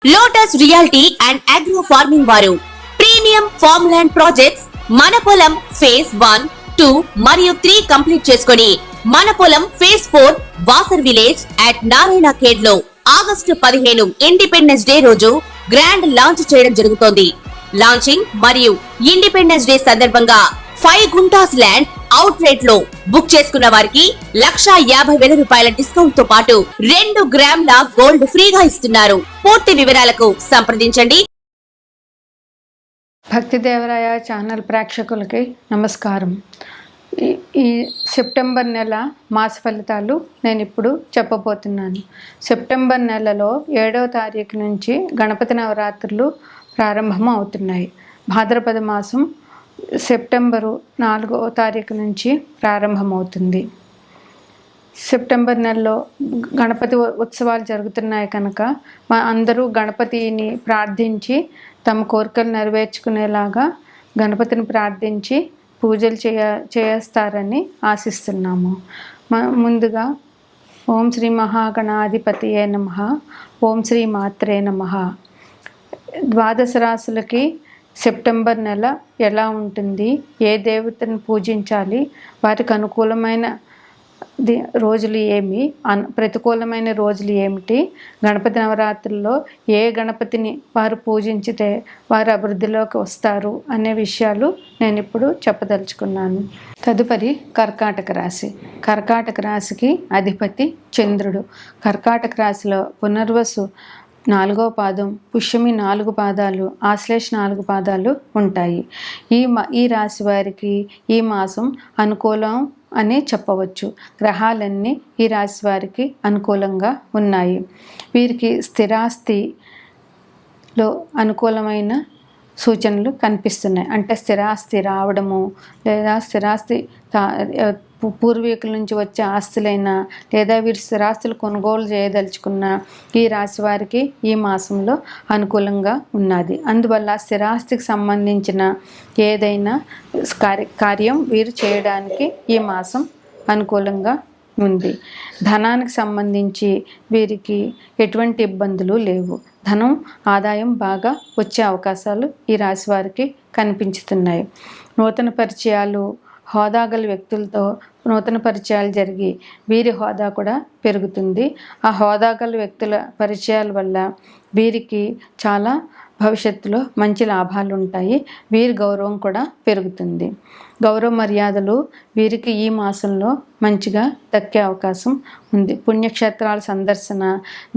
Lotus reality and agro farming వారు premium farm land projects మన పొలం ఫేజ్ 1, 2 మరియు 3 కంప్లీట్ చేసుకొని మన పొలం phase 4 Wasar village at Narayana Khed లో ఆగస్టు 15 ఇండిపెండెన్స్ డే రోజు గ్రాండ్ లాంచ్ చేయడం జరుగుతోంది. లాంచింగ్ మరియు ఇండిపెండెన్స్ డే సందర్భంగా 5 గుంటాస్ ల్యాండ్ అవుట్ రేట్ లో బుక్ చేసుకున్న వారికి 1,50,000 రూపాయల డిస్కౌంట్ తో పాటు 2 గ్రాముల గోల్డ్ ఫ్రీగా ఇస్తున్నారు. పూర్తి వివరాలకు సంప్రదించండి. భక్తి దేవరాయ ఛానల్ ప్రేక్షకులకి నమస్కారం. ఈ సెప్టెంబర్ నెల మాస ఫలితాలు నేను ఇప్పుడు చెప్పబోతున్నాను. సెప్టెంబర్ నెలలో 7వ తారీఖు నుంచి గణపతి నవరాత్రులు ప్రారంభం అవుతున్నాయి. భాద్రపద మాసం సెప్టెంబరు 4వ తారీఖు నుంచి ప్రారంభమవుతుంది. సెప్టెంబర్ నెలలో గణపతి ఉత్సవాలు జరుగుతున్నాయి కనుక అందరూ గణపతిని ప్రార్థించి తమ కోరికలు నెరవేర్చుకునేలాగా గణపతిని ప్రార్థించి పూజలు చేస్తారని ఆశిస్తున్నాము. ముందుగా ఓం శ్రీ మహాగణాధిపతియే నమః, ఓం శ్రీ మాత్రే నమః. ద్వాదశ రాశులకి సెప్టెంబర్ నెల ఎలా ఉంటుంది, ఏ దేవతను పూజించాలి, వారికి అనుకూలమైన రోజులు ఏమి, ప్రతికూలమైన రోజులు ఏమిటి, గణపతి నవరాత్రుల్లో ఏ గణపతిని వారు పూజించితే వారు అభివృద్ధిలోకి వస్తారు అనే విషయాలు నేను ఇప్పుడు చెప్పదలుచుకున్నాను. తదుపరి కర్కాటక రాశి. కర్కాటక రాశికి అధిపతి చంద్రుడు. కర్కాటక రాశిలో పునర్వసు 4వ పాదం, పుష్యమి 4 పాదాలు, ఆశ్లేష 4 పాదాలు ఉంటాయి. ఈ రాశి వారికి ఈ మాసం అనుకూలం అని చెప్పవచ్చు. గ్రహాలన్నీ ఈ రాశి వారికి అనుకూలంగా ఉన్నాయి. వీరికి స్థిరాస్తిలో అనుకూలమైన సూచనలు కనిపిస్తున్నాయి. అంటే స్థిరాస్తి రావడము, లేదా స్థిరాస్తి పూర్వీకుల నుంచి వచ్చే ఆస్తులైనా, లేదా వీరి స్థిరాస్తులు కొనుగోలు చేయదలుచుకున్న ఈ రాశి వారికి ఈ మాసంలో అనుకూలంగా ఉన్నది. అందువల్ల స్థిరాస్తికి సంబంధించిన ఏదైనా కార్యం వీరు చేయడానికి ఈ మాసం అనుకూలంగా ఉంది. ధనానికి సంబంధించి వీరికి ఎటువంటి ఇబ్బందులు లేవు. ధనం ఆదాయం బాగా వచ్చే అవకాశాలు ఈ రాశి వారికి కనిపించుతున్నాయి. నూతన పరిచయాలు, హోదాగల వ్యక్తులతో నూతన పరిచయాలు జరిగి వీరి హోదా కూడా పెరుగుతుంది. ఆ హోదాగల వ్యక్తుల పరిచయాల వల్ల వీరికి చాలా భవిష్యత్తులో మంచి లాభాలు ఉంటాయి. వీరి గౌరవం కూడా పెరుగుతుంది. గౌరవ మర్యాదలు వీరికి ఈ మాసంలో మంచిగా దక్కే అవకాశం ఉంది. పుణ్యక్షేత్రాల సందర్శన,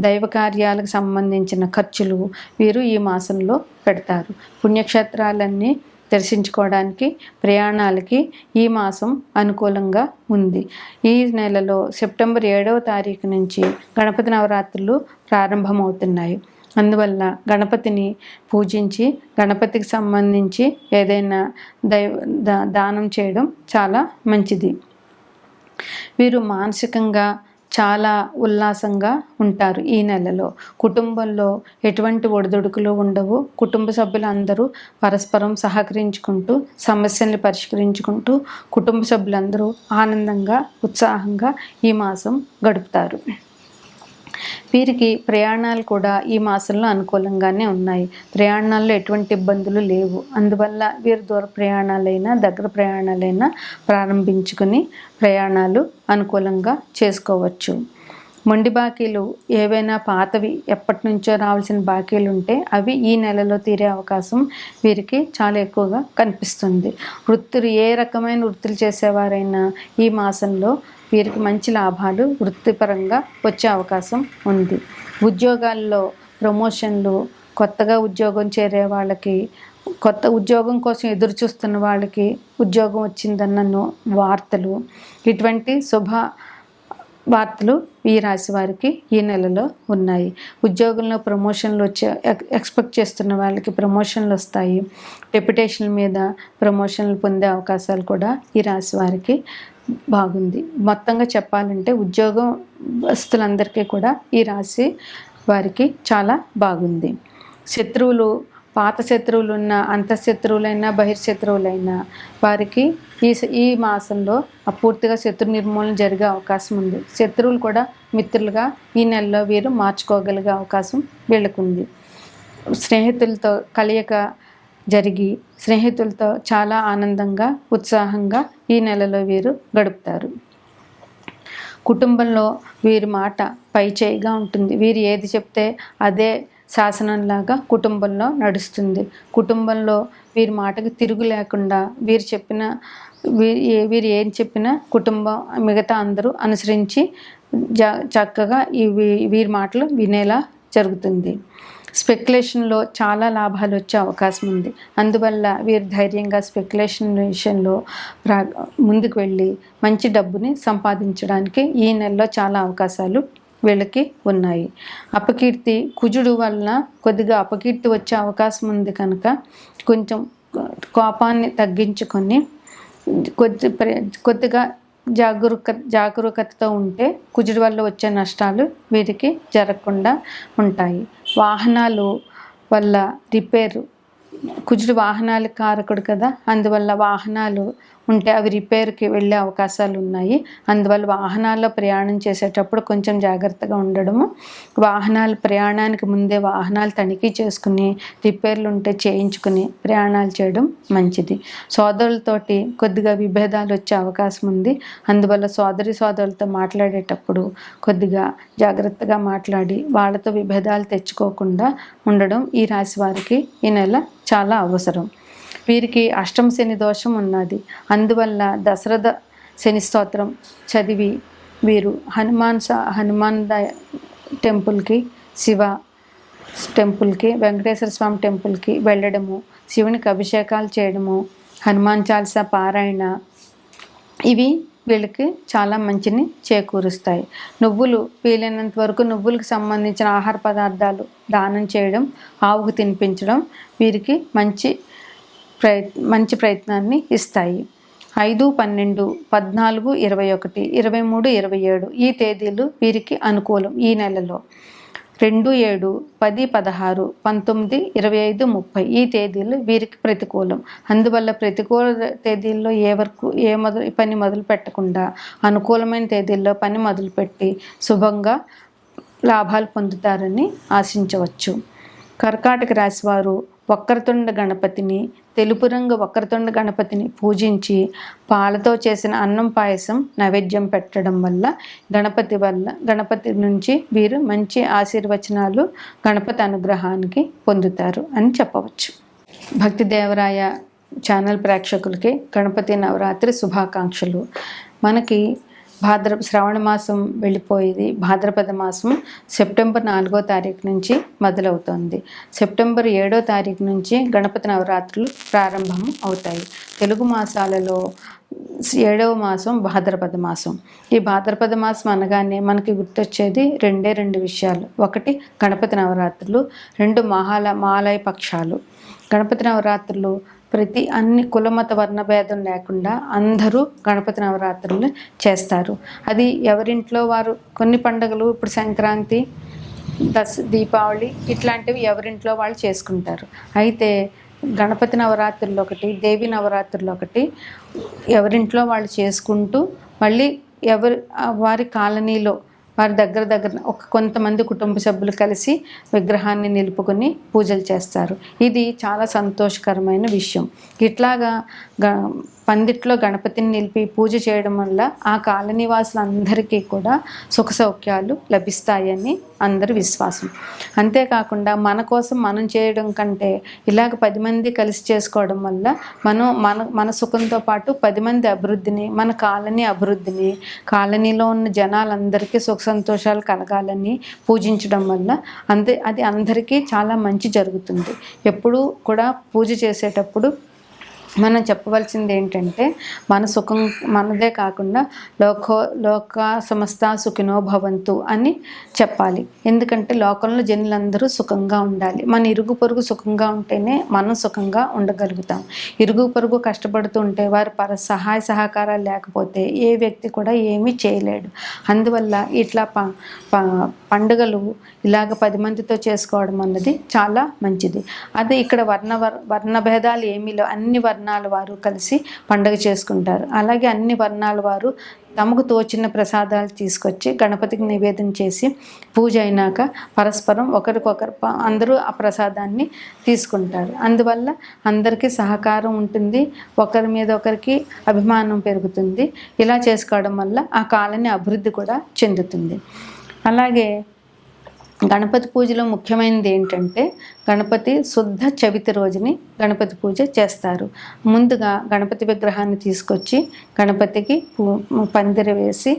దైవ కార్యాలకు సంబంధించిన ఖర్చులు వీరు ఈ మాసంలో పెడతారు. పుణ్యక్షేత్రాలన్నీ దర్శించుకోవడానికి, ప్రయాణాలకి ఈ మాసం అనుకూలంగా ఉంది. ఈ నెలలో సెప్టెంబర్ 7వ తారీఖు నుంచి గణపతి నవరాత్రులు ప్రారంభమవుతున్నాయి. అందువల్ల గణపతిని పూజించి గణపతికి సంబంధించి ఏదైనా దానం చేయడం చాలా మంచిది. వీరు మానసికంగా చాలా ఉల్లాసంగా ఉంటారు. ఈ నెలలో కుటుంబంలో ఎటువంటి ఒడిదుడుకులు ఉండవు. కుటుంబ సభ్యులందరూ పరస్పరం సహకరించుకుంటూ సమస్యల్ని పరిష్కరించుకుంటూ కుటుంబ సభ్యులందరూ ఆనందంగా, ఉత్సాహంగా ఈ మాసం గడుపుతారు. వీరికి ప్రయాణాలు కూడా ఈ మాసంలో అనుకూలంగానే ఉన్నాయి. ప్రయాణాల్లో ఎటువంటి ఇబ్బందులు లేవు. అందువల్ల వీరు దూర ప్రయాణాలైనా, దగ్గర ప్రయాణాలైనా ప్రారంభించుకుని ప్రయాణాలు అనుకూలంగా చేసుకోవచ్చు. మొండి బాకీలు ఏవైనా పాతవి ఎప్పటి నుంచో రావాల్సిన బాకీలు ఉంటే అవి ఈ నెలలో తీరే అవకాశం వీరికి చాలా ఎక్కువగా కనిపిస్తుంది. ఏ రకమైన వృత్తులు చేసేవారైనా ఈ మాసంలో వీరికి మంచి లాభాలు వృత్తిపరంగా వచ్చే అవకాశం ఉంది. ఉద్యోగాల్లో ప్రమోషన్లు, కొత్తగా ఉద్యోగం చేరే వాళ్ళకి, కొత్త ఉద్యోగం కోసం ఎదురు చూస్తున్న వాళ్ళకి ఉద్యోగం వచ్చిందన్న వార్తలు, ఇటువంటి శుభ వార్తలు ఈ రాశి వారికి ఈ నెలలో ఉన్నాయి. ఉద్యోగంలో ప్రమోషన్లు ఎక్స్పెక్ట్ చేస్తున్న వాళ్ళకి ప్రమోషన్లు వస్తాయి. డెప్యుటేషన్ల మీద ప్రమోషన్లు పొందే అవకాశాలు కూడా ఈ రాశి వారికి బాగుంది. మొత్తంగా చెప్పాలంటే ఉద్యోగస్తులందరికీ కూడా ఈ రాశి వారికి చాలా బాగుంది. శత్రువులు, పాత శత్రువులు ఉన్న అంతఃశత్రువులైనా బహిర్శత్రువులైనా వారికి ఈ మాసంలో పూర్తిగా శత్రు నిర్మూలన జరిగే అవకాశం ఉంది. శత్రువులు కూడా మిత్రులుగా ఈ నెలలో వీరు మార్చుకోగలిగే అవకాశం వీళ్ళకుంది. స్నేహితులతో కలయిక జరిగి స్నేహితులతో చాలా ఆనందంగా ఉత్సాహంగా ఈ నెలలో వీరు గడుపుతారు. కుటుంబంలో వీరి మాట పైచేయిగా ఉంటుంది. వీరు ఏది చెప్తే అదే శాసనంలాగా కుటుంబంలో నడుస్తుంది. కుటుంబంలో వీరి మాటకి తిరుగు లేకుండా వీరు ఏం చెప్పినా కుటుంబం మిగతా అందరూ అనుసరించి చక్కగా వీరి మాటలు వినేలా జరుగుతుంది. స్పెక్యులేషన్లో చాలా లాభాలు వచ్చే అవకాశం ఉంది. అందువల్ల వీరు ధైర్యంగా స్పెక్యులేషన్ విషయంలో ముందుకు వెళ్ళి మంచి డబ్బుని సంపాదించడానికి ఈ నెలలో చాలా అవకాశాలు వీళ్ళకి ఉన్నాయి. అపకీర్తి కుజుడు వలన కొద్దిగా అపకీర్తి వచ్చే అవకాశం ఉంది కనుక కొంచెం కోపాన్ని తగ్గించుకొని కొద్దిగా జాగరూకతతో ఉంటే కుజుడు వల్ల వచ్చే నష్టాలు వీరికి జరగకుండా ఉంటాయి. వాహనాలు వల్ల రిపేరు, కుజుడు వాహనాలకు కారకుడు కదా, అందువల్ల వాహనాలు ఉంటే అవి రిపేర్కి వెళ్ళే అవకాశాలు ఉన్నాయి. అందువల్ల వాహనాల్లో ప్రయాణం చేసేటప్పుడు కొంచెం జాగ్రత్తగా ఉండడము, వాహనాలు ప్రయాణానికి ముందే వాహనాలు తనిఖీ చేసుకుని రిపేర్లు ఉంటే చేయించుకుని ప్రయాణాలు చేయడం మంచిది. సోదరులతోటి కొద్దిగా విభేదాలు వచ్చే అవకాశం ఉంది. అందువల్ల సోదరులతో మాట్లాడేటప్పుడు కొద్దిగా జాగ్రత్తగా మాట్లాడి వాళ్ళతో విభేదాలు తెచ్చుకోకుండా ఉండడం ఈ రాశి వారికి ఈ నెల చాలా అవసరం. వీరికి అష్టమ శని దోషం ఉన్నది. అందువల్ల దశరథ శని స్తోత్రం చదివి వీరు హనుమాన్ టెంపుల్కి, శివ టెంపుల్కి, వెంకటేశ్వర స్వామి టెంపుల్కి వెళ్ళడము, శివునికి అభిషేకాలు చేయడము, హనుమాన్ చాలీసా పారాయణ, ఇవి వీళ్ళకి చాలా మంచిని చేకూరుస్తాయి. నువ్వులు వీలైనంత వరకు నువ్వులకు సంబంధించిన ఆహార పదార్థాలు దానం చేయడం, ఆవుకు తినిపించడం వీరికి మంచి ప్రయత్నాన్ని ఇస్తాయి. 5, 12, 14, 21, 23, 27 ఈ తేదీలు వీరికి అనుకూలం. ఈ నెలలో 2, 7, 10, 16, 19, 25, 30 ఈ తేదీలు వీరికి ప్రతికూలం. అందువల్ల ప్రతికూల తేదీల్లో పని మొదలు పెట్టకుండా అనుకూలమైన తేదీల్లో పని మొదలుపెట్టి శుభంగా లాభాలు పొందుతారని ఆశించవచ్చు. కర్కాటక రాశి వారు వక్రతుండ గణపతిని, తెలుపు రంగు వక్రతుండ గణపతిని పూజించి పాలతో చేసిన అన్నం పాయసం నైవేద్యం పెట్టడం వల్ల గణపతి నుంచి వీరు మంచి ఆశీర్వచనాలు, గణపతి అనుగ్రహానికి పొందుతారు అని చెప్పవచ్చు. భక్తి దేవరాయ ఛానల్ ప్రేక్షకులకి గణపతి నవరాత్రి శుభాకాంక్షలు. మనకి శ్రావణ మాసం వెళ్ళిపోయేది. భాద్రపద మాసం సెప్టెంబర్ 4వ తారీఖు నుంచి మొదలవుతుంది. సెప్టెంబర్ 7వ తారీఖు నుంచి గణపతి నవరాత్రులు ప్రారంభం అవుతాయి. తెలుగు మాసాలలో 7వ మాసం భాద్రపద మాసం. ఈ భాద్రపద మాసం అనగానే మనకి గుర్తొచ్చేది రెండు విషయాలు. ఒకటి గణపతి నవరాత్రులు, 2 మహాలయ పక్షాలు. గణపతి నవరాత్రులు అన్ని కులమత వర్ణభేదం లేకుండా అందరూ గణపతి నవరాత్రులు చేస్తారు. అది ఎవరింట్లో వారు. కొన్ని పండుగలు ఇప్పుడు సంక్రాంతి, దీపావళి ఇట్లాంటివి ఎవరింట్లో వాళ్ళు చేసుకుంటారు. అయితే గణపతి నవరాత్రులు ఒకటి, దేవి నవరాత్రులు ఒకటి ఎవరింట్లో వాళ్ళు చేసుకుంటూ మళ్ళీ వారి కాలనీలో వారి దగ్గర కొంతమంది కుటుంబ సభ్యులు కలిసి విగ్రహాన్ని నిలుపుకొని పూజలు చేస్తారు. ఇది చాలా సంతోషకరమైన విషయం. ఇట్లాగా పందిట్లో గణపతిని నిలిపి పూజ చేయడం వల్ల ఆ కాలనీ వాసులందరికీ కూడా సుఖ సౌఖ్యాలు లభిస్తాయని అందరి విశ్వాసం. అంతేకాకుండా మన కోసం మనం చేయడం కంటే ఇలాగ 10 మంది కలిసి చేసుకోవడం వల్ల మన సుఖంతో పాటు 10 మంది అభివృద్ధిని, మన కాలనీ అభివృద్ధిని, కాలనీలో ఉన్న జనాలందరికీ సుఖ సంతోషాలు కలగాలని పూజించడం వల్ల అది అందరికీ చాలా మంచి జరుగుతుంది. ఎప్పుడూ కూడా పూజ చేసేటప్పుడు మనం చెప్పవలసింది ఏంటంటే మన సుఖం మనదే కాకుండా లోక సమస్త సుఖినో భవంతు అని చెప్పాలి. ఎందుకంటే లోకంలో జనులందరూ సుఖంగా ఉండాలి. మన ఇరుగు పొరుగు సుఖంగా ఉంటేనే మనం సుఖంగా ఉండగలుగుతాం. ఇరుగు పొరుగు కష్టపడుతూ ఉంటే వారి సహాయ సహకారాలు లేకపోతే ఏ వ్యక్తి కూడా ఏమీ చేయలేడు. అందువల్ల ఇట్లా పండుగలు ఇలాగ 10 మందితో చేసుకోవడం అన్నది చాలా మంచిది. అదే ఇక్కడ వర్ణ భేదాలు ఏమీ లేవు. అన్ని వర్ణాల వారు కలిసి పండుగ చేసుకుంటారు. అలాగే అన్ని వర్ణాల వారు తమకు తోచిన ప్రసాదాలు తీసుకొచ్చి గణపతికి నివేదన చేసి పూజ అయినాక పరస్పరం ఒకరికొకరు అందరూ ఆ ప్రసాదాన్ని తీసుకుంటారు. అందువల్ల అందరికీ సహకారం ఉంటుంది, ఒకరి మీద ఒకరికి అభిమానం పెరుగుతుంది. ఇలా చేసుకోవడం వల్ల ఆ కాలనీ అభివృద్ధి కూడా చెందుతుంది. అలాగే గణపతి పూజలో ముఖ్యమైనది ఏంటంటే గణపతి శుద్ధ చవితి రోజుని గణపతి పూజ చేస్తారు. ముందుగా గణపతి విగ్రహాన్ని తీసుకొచ్చి గణపతికి పందిరి వేసి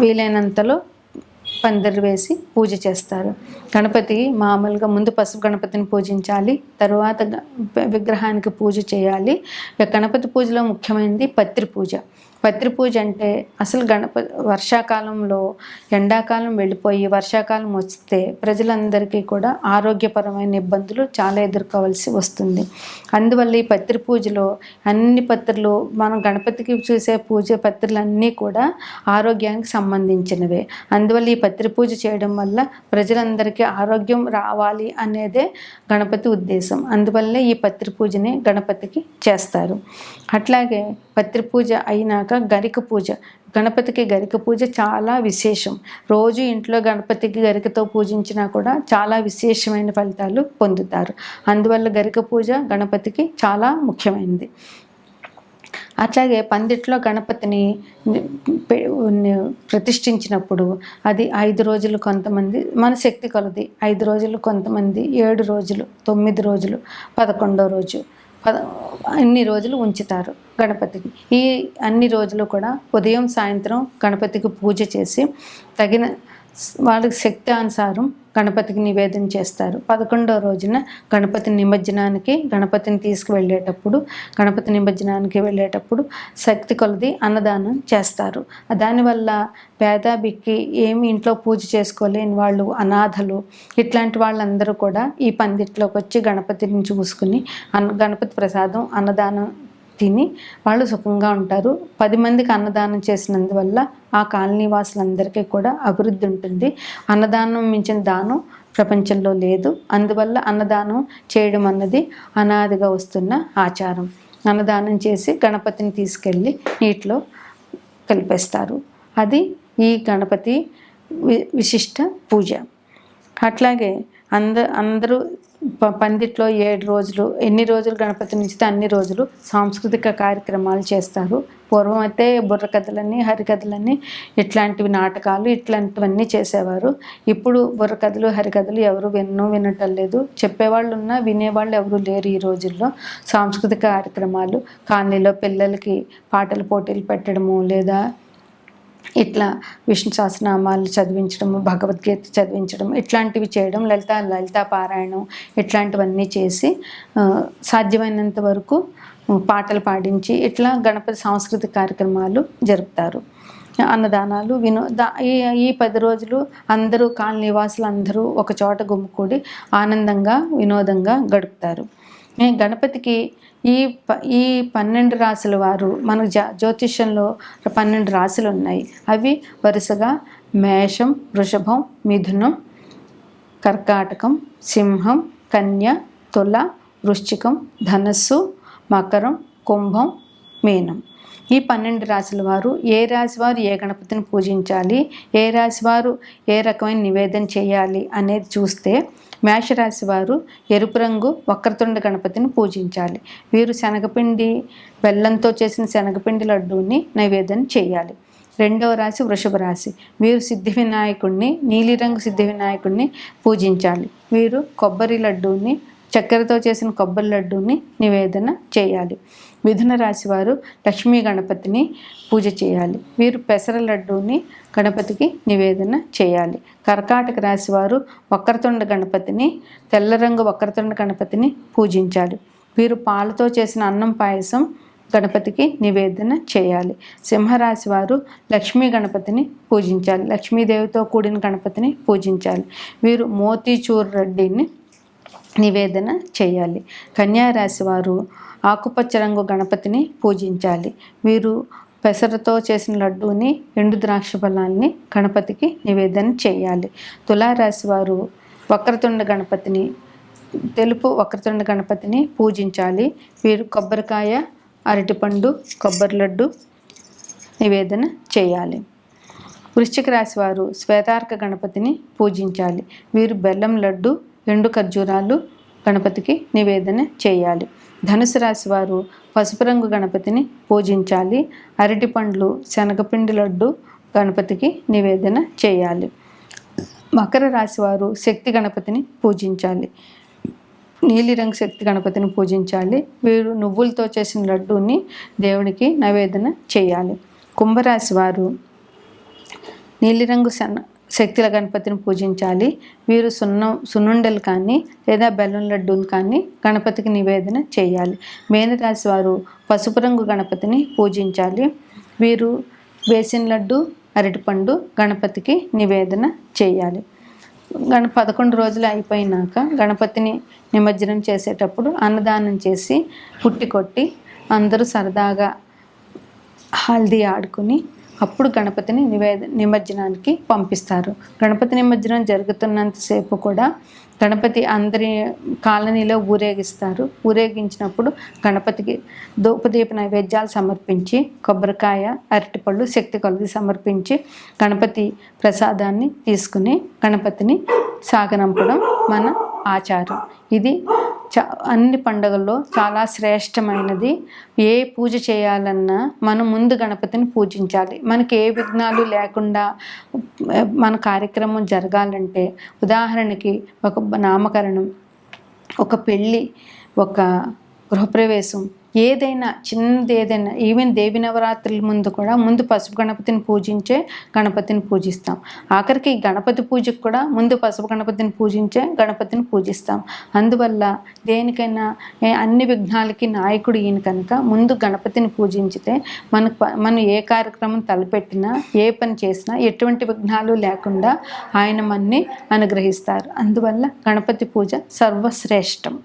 వీలైనంతలో పందిరి వేసి పూజ చేస్తారు. గణపతి మామూలుగా ముందు పసుపు గణపతిని పూజించాలి, తరువాత విగ్రహానికి పూజ చేయాలి. గణపతి పూజలో ముఖ్యమైనది పత్రి పూజ. పత్రి పూజ అంటే అసలు వర్షాకాలంలో ఎండాకాలం వెళ్ళిపోయి వర్షాకాలం వస్తే ప్రజలందరికీ కూడా ఆరోగ్యపరమైన ఇబ్బందులు చాలా ఎదుర్కోవాల్సి వస్తుంది. అందువల్ల ఈ పత్రి పూజలో అన్ని పత్రులు మనం గణపతికి చూసే పూజ పత్రులన్నీ కూడా ఆరోగ్యానికి సంబంధించినవే. అందువల్ల ఈ పత్రి పూజ చేయడం వల్ల ప్రజలందరికీ ఆరోగ్యం రావాలి అనేదే గణపతి ఉద్దేశం. అందువల్లే ఈ పత్రి పూజని గణపతికి చేస్తారు. అట్లాగే పత్రి పూజ అయినాక గరిక పూజ. గణపతికి గరిక పూజ చాలా విశేషం. రోజు ఇంట్లో గణపతికి గరికతో పూజించినా కూడా చాలా విశేషమైన ఫలితాలు పొందుతారు. అందువల్ల గరిక పూజ గణపతికి చాలా ముఖ్యమైనది. అట్లాగే పందిట్లో గణపతిని ప్రతిష్ఠించినప్పుడు అది 5 రోజులు కొంతమంది మన శక్తి కొలది, 5 రోజులు కొంతమంది, 7 రోజులు, 9 రోజులు, 11వ రోజు అన్ని రోజులు ఉంచుతారు గణపతికి. ఈ అన్ని రోజులు కూడా ఉదయం సాయంత్రం గణపతికి పూజ చేసి తగిన వాళ్ళకి శక్తి అనుసారం గణపతికి నివేదన చేస్తారు. 11వ రోజున గణపతి నిమజ్జనానికి గణపతి నిమజ్జనానికి వెళ్ళేటప్పుడు శక్తి కొలది అన్నదానం చేస్తారు. దానివల్ల పేద బిక్కి ఏమి ఇంట్లో పూజ చేసుకోలేని వాళ్ళు, అనాథలు, ఇట్లాంటి వాళ్ళందరూ కూడా ఈ పందిట్లోకి వచ్చి గణపతిని చూసుకుని గణపతి ప్రసాదం అన్నదానం తిని వాళ్ళు సుఖంగా ఉంటారు. 10 మందికి అన్నదానం చేసినందువల్ల ఆ కాలనీ వాసులందరికీ కూడా అభివృద్ధి ఉంటుంది. అన్నదానం మించిన దానం ప్రపంచంలో లేదు. అందువల్ల అన్నదానం చేయడం అన్నది అనాదిగా వస్తున్న ఆచారం. అన్నదానం చేసి గణపతిని తీసుకెళ్ళి నీటిలో కలిపేస్తారు. అది ఈ గణపతి విశిష్ట పూజ. అట్లాగే అందరూ పందిట్లో 7 రోజులు, ఎన్ని రోజులు గణపతి నుంచితే అన్ని రోజులు సాంస్కృతిక కార్యక్రమాలు చేస్తారు. పూర్వం అయితే బుర్రకథలని, హరికథలని, ఇట్లాంటివి నాటకాలు ఇట్లాంటివన్నీ చేసేవారు. ఇప్పుడు బుర్రకథలు, హరికథలు ఎవరు వినటం లేదు. చెప్పేవాళ్ళు ఉన్నా వినేవాళ్ళు ఎవరు లేరు. ఈ రోజుల్లో సాంస్కృతిక కార్యక్రమాలు, కాలనీలో పిల్లలకి పాటల పోటీలు పెట్టడము, లేదా ఇట్లా విష్ణు సహస్రనామాలు చదివించడము, భగవద్గీత చదివించడం, ఇట్లాంటివి చేయడం, లలితా పారాయణం ఇట్లాంటివన్నీ చేసి సాధ్యమైనంత వరకు పాటలు పాడించి ఇట్లా గణపతి సాంస్కృతిక కార్యక్రమాలు జరుపుతారు. అన్నదానాలు, ఈ 10 రోజులు అందరూ కాలనీ నివాసులు అందరూ ఒక చోట గుమ్ముకూడి ఆనందంగా వినోదంగా గడుపుతారు. గణపతికి ఈ 12 రాశుల వారు మనకు జ్యోతిష్యంలో 12 రాశులు ఉన్నాయి. అవి వరుసగా మేషం, వృషభం, మిథునం, కర్కాటకం, సింహం, కన్య, తుల, వృశ్చికం, ధనస్సు, మకరం, కుంభం, మీనం. ఈ 12 రాశుల వారు ఏ రాశి వారు ఏ గణపతిని పూజించాలి, ఏ రాశి వారు ఏ రకమైన నివేదన చేయాలి అనేది చూస్తే మేషరాశి వారు ఎరుపు రంగు వక్రతుండ గణపతిని పూజించాలి. వీరు శనగపిండి, బెల్లంతో చేసిన శనగపిండి లడ్డూని నైవేద్యం చేయాలి. 2వ రాశి వృషభ రాశి. వీరు సిద్ధి వినాయకుడిని, నీలిరంగు సిద్ధి వినాయకుడిని పూజించాలి. వీరు కొబ్బరి లడ్డూని, చక్కెరతో చేసిన కొబ్బరి లడ్డూని నివేదన చేయాలి. మిథున రాశి వారు లక్ష్మీ గణపతిని పూజ చేయాలి. వీరు పెసర లడ్డూని గణపతికి నివేదన చేయాలి. కర్కాటక రాశి వారు వక్రతుండ గణపతిని, తెల్ల రంగు వక్రతుండ గణపతిని పూజించాలి. వీరు పాలతో చేసిన అన్నం పాయసం గణపతికి నివేదన చేయాలి. సింహరాశి వారు లక్ష్మీ గణపతిని పూజించాలి. లక్ష్మీదేవితో కూడిన గణపతిని పూజించాలి. వీరు మోతీచూర్ రెడ్డిని నివేదన చేయాలి. కన్యారాశి వారు ఆకుపచ్చ రంగు గణపతిని పూజించాలి. వీరు పెసరతో చేసిన లడ్డూని, ఎండు ద్రాక్ష ఫలాన్ని గణపతికి నివేదన చేయాలి. తులారాశి వారు వక్రతుండ గణపతిని తెలుపు వక్రతుండ గణపతిని పూజించాలి. వీరు కొబ్బరికాయ, అరటిపండు, కొబ్బరి లడ్డు నివేదన చేయాలి. వృశ్చిక రాశి వారు శ్వేతార్క గణపతిని పూజించాలి. వీరు బెల్లం లడ్డు, ఎండు ఖర్జూరాలు గణపతికి నివేదన చేయాలి. ధనుసు రాశి వారు పసుపు రంగు గణపతిని పూజించాలి. అరటి పండ్లు, శనగపిండి లడ్డు గణపతికి నివేదన చేయాలి. మకర రాశి వారు శక్తి గణపతిని పూజించాలి. నీలిరంగు శక్తి గణపతిని పూజించాలి. వీరు నువ్వులతో చేసిన లడ్డూని దేవుడికి నివేదన చేయాలి. కుంభరాశి వారు నీలిరంగు శక్తుల గణపతిని పూజించాలి. వీరు సున్నుండలు కానీ లేదా బెల్లం లడ్డూని కానీ గణపతికి నివేదన చేయాలి. మేనరాశి వారు పసుపు రంగు గణపతిని పూజించాలి. వీరు బేసిన్ లడ్డు, అరటిపండు గణపతికి నివేదన చేయాలి. 11 రోజులు అయిపోయినాక గణపతిని నిమజ్జనం చేసేటప్పుడు అన్నదానం చేసి పుట్టి కొట్టి అందరూ సరదాగా హల్దీ ఆడుకుని అప్పుడు గణపతిని నిమజ్జనానికి పంపిస్తారు. గణపతి నిమజ్జనం జరుగుతున్నంతసేపు కూడా గణపతి అందరి కాలనీలో ఊరేగిస్తారు. ఊరేగించినప్పుడు గణపతికి ధూపదీప నైవేద్యాలు సమర్పించి కొబ్బరికాయ, అరటిపళ్ళు, శక్తి కొలది సమర్పించి గణపతి ప్రసాదాన్ని తీసుకుని గణపతిని సాగనంపడం మన ఆచారం. ఇది అన్ని పండుగల్లో చాలా శ్రేష్టమైనది. ఏ పూజ చేయాలన్నా మనం ముందు గణపతిని పూజించాలి. మనకి ఏ విఘ్నాలు లేకుండా మన కార్యక్రమం జరగాలంటే, ఉదాహరణకి ఒక నామకరణం, ఒక పెళ్ళి, ఒక గృహప్రవేశం, ఏదైనా చిన్నది ఏదైనా, ఈవెన్ దేవి నవరాత్రుల ముందు కూడా ముందు పసుపు గణపతిని పూజించే గణపతిని పూజిస్తాం. ఆఖరికి గణపతి పూజకు కూడా ముందు పసుపు గణపతిని పూజించే గణపతిని పూజిస్తాం. అందువల్ల దేనికైనా అన్ని విఘ్నాలకి నాయకుడు ఈయన కనుక ముందు గణపతిని పూజించితే మనం ఏ కార్యక్రమం తలపెట్టినా, ఏ పని చేసినా ఎటువంటి విఘ్నాలు లేకుండా ఆయన మనని అనుగ్రహిస్తారు. అందువల్ల గణపతి పూజ సర్వశ్రేష్టం.